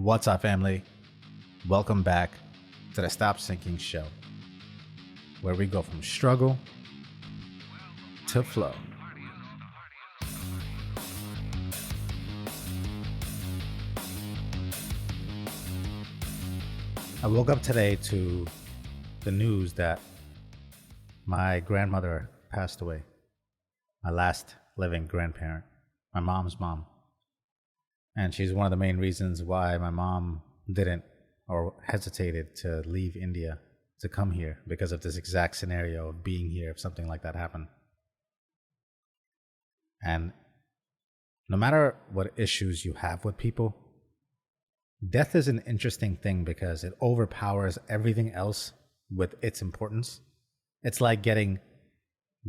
What's up, family? Welcome back to the Stop Sinking Show, where we go from struggle to flow. I woke up today to the news that my grandmother passed away, my last living grandparent, my mom's mom. And she's one of the main reasons why my mom didn't or hesitated to leave India to come here, because of this exact scenario of being here if something like that happened. And no matter what issues you have with people, death is an interesting thing because it overpowers everything else with its importance. It's like getting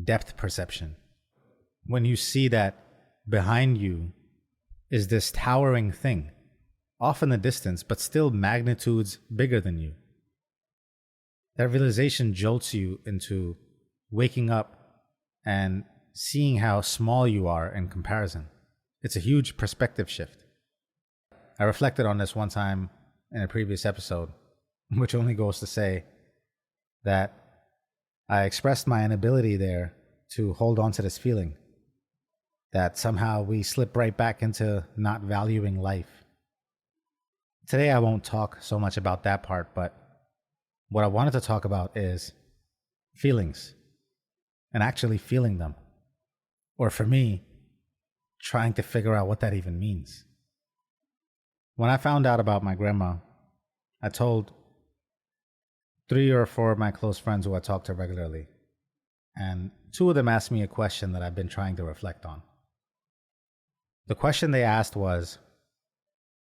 depth perception. When you see that behind you is this towering thing, off in the distance, but still magnitudes bigger than you. That realization jolts you into waking up and seeing how small you are in comparison. It's a huge perspective shift. I reflected on this one time in a previous episode, which only goes to say that I expressed my inability there to hold on to this feeling, that somehow we slip right back into not valuing life. Today I won't talk so much about that part, but what I wanted to talk about is feelings and actually feeling them. Or for me, trying to figure out what that even means. When I found out about my grandma, I told 3 or 4 of my close friends who I talk to regularly, and 2 of them asked me a question that I've been trying to reflect on. The question they asked was,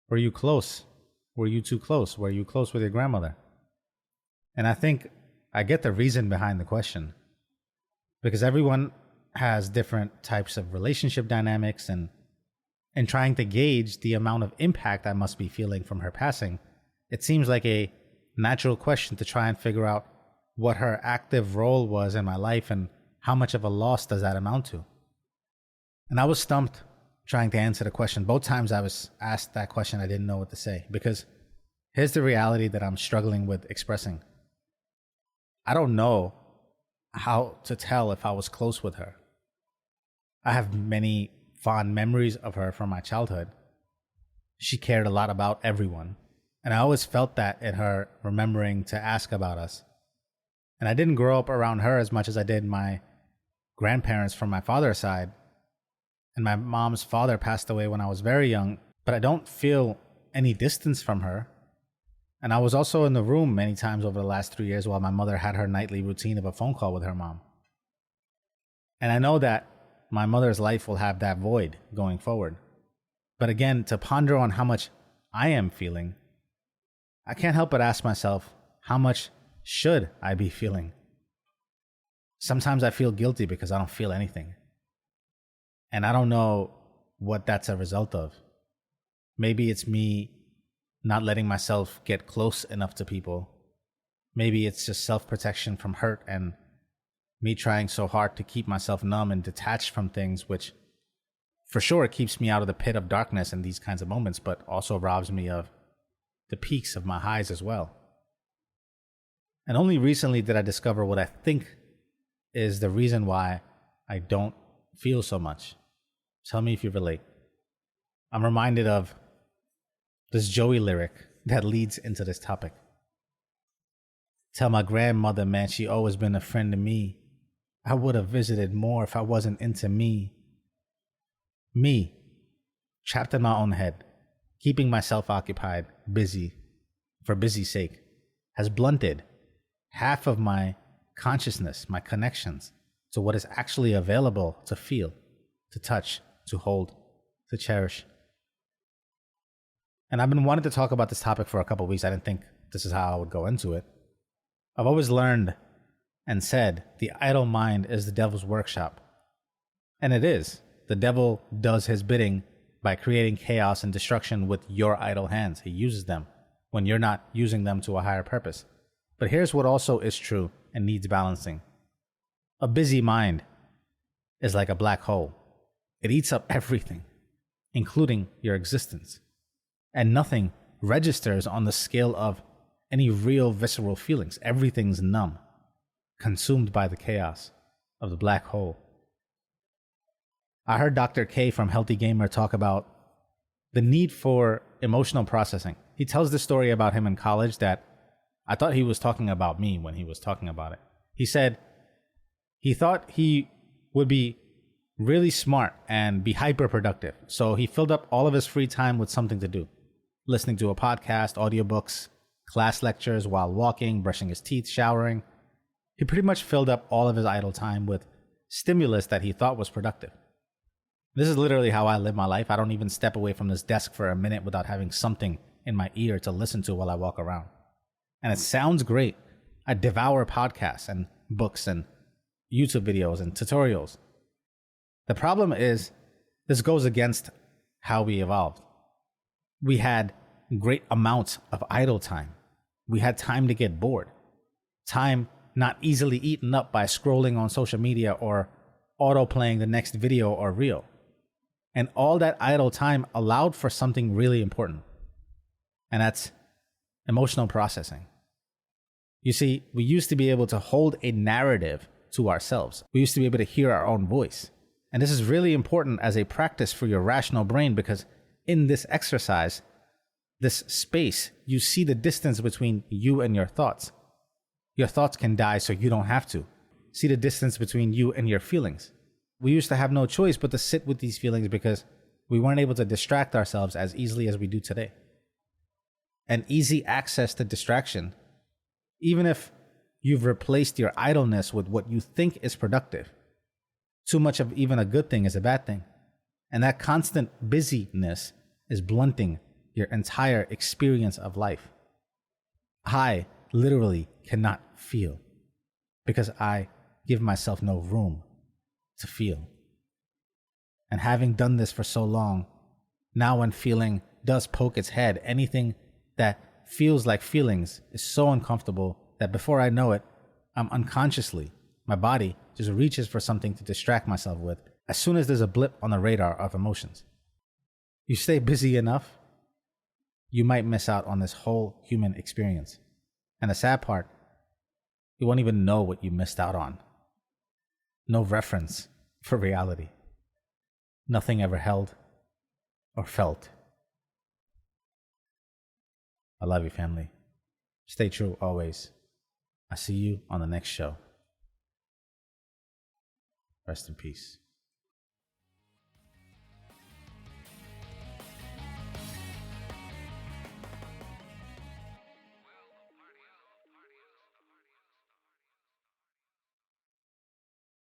were you close? Were you too close? Were you close with your grandmother? And I think I get the reason behind the question, because everyone has different types of relationship dynamics, and in trying to gauge the amount of impact I must be feeling from her passing, it seems like a natural question to try and figure out what her active role was in my life and how much of a loss does that amount to. And I was stumped trying to answer the question. Both times I was asked that question, I didn't know what to say, because here's the reality that I'm struggling with expressing. I don't know how to tell if I was close with her. I have many fond memories of her from my childhood. She cared a lot about everyone, and I always felt that in her remembering to ask about us. And I didn't grow up around her as much as I did my grandparents from my father's side. And my mom's father passed away when I was very young, but I don't feel any distance from her. And I was also in the room many times over the last 3 years while my mother had her nightly routine of a phone call with her mom. And I know that my mother's life will have that void going forward. But again, to ponder on how much I am feeling, I can't help but ask myself, how much should I be feeling? Sometimes I feel guilty because I don't feel anything. And I don't know what that's a result of. Maybe it's me not letting myself get close enough to people. Maybe it's just self-protection from hurt and me trying so hard to keep myself numb and detached from things, which for sure keeps me out of the pit of darkness in these kinds of moments, but also robs me of the peaks of my highs as well. And only recently did I discover what I think is the reason why I don't feel so much. Tell me if you relate. I'm reminded of this Joey lyric that leads into this topic. Tell my grandmother, man, she always been a friend to me. I would have visited more if I wasn't into me. Me, trapped in my own head, keeping myself occupied, busy, for busy's sake, has blunted half of my consciousness, my connections to what is actually available to feel, to touch, to hold, to cherish. And I've been wanting to talk about this topic for a couple of weeks. I didn't think this is how I would go into it. I've always learned and said the idle mind is the devil's workshop. And it is. The devil does his bidding by creating chaos and destruction with your idle hands. He uses them when you're not using them to a higher purpose. But here's what also is true and needs balancing. A busy mind is like a black hole. It eats up everything, including your existence. And nothing registers on the scale of any real visceral feelings. Everything's numb, consumed by the chaos of the black hole. I heard Dr. K from Healthy Gamer talk about the need for emotional processing. He tells this story about him in college that I thought he was talking about me when he was talking about it. He said he thought he would be really smart and be hyper productive. So he filled up all of his free time with something to do. Listening to a podcast, audiobooks, class lectures while walking, brushing his teeth, showering. He pretty much filled up all of his idle time with stimulus that he thought was productive. This is literally how I live my life. I don't even step away from this desk for a minute without having something in my ear to listen to while I walk around. And it sounds great. I devour podcasts and books and YouTube videos and tutorials. The problem is, this goes against how we evolved. We had great amounts of idle time. We had time to get bored. Time not easily eaten up by scrolling on social media or auto-playing the next video or reel. And all that idle time allowed for something really important. And that's emotional processing. You see, we used to be able to hold a narrative to ourselves. We used to be able to hear our own voice. And this is really important as a practice for your rational brain, because in this exercise, this space, you see the distance between you and your thoughts. Your thoughts can die so you don't have to. See the distance between you and your feelings. We used to have no choice but to sit with these feelings because we weren't able to distract ourselves as easily as we do today. And easy access to distraction, even if you've replaced your idleness with what you think is productive, too much of even a good thing is a bad thing. And that constant busyness is blunting your entire experience of life. I literally cannot feel because I give myself no room to feel. And having done this for so long, now when feeling does poke its head, anything that feels like feelings is so uncomfortable that before I know it, I'm unconsciously, my body just reaches for something to distract myself with as soon as there's a blip on the radar of emotions. You stay busy enough, you might miss out on this whole human experience. And the sad part, you won't even know what you missed out on. No reference for reality. Nothing ever held or felt. I love you, family. Stay true always. I see you on the next show. Rest in peace.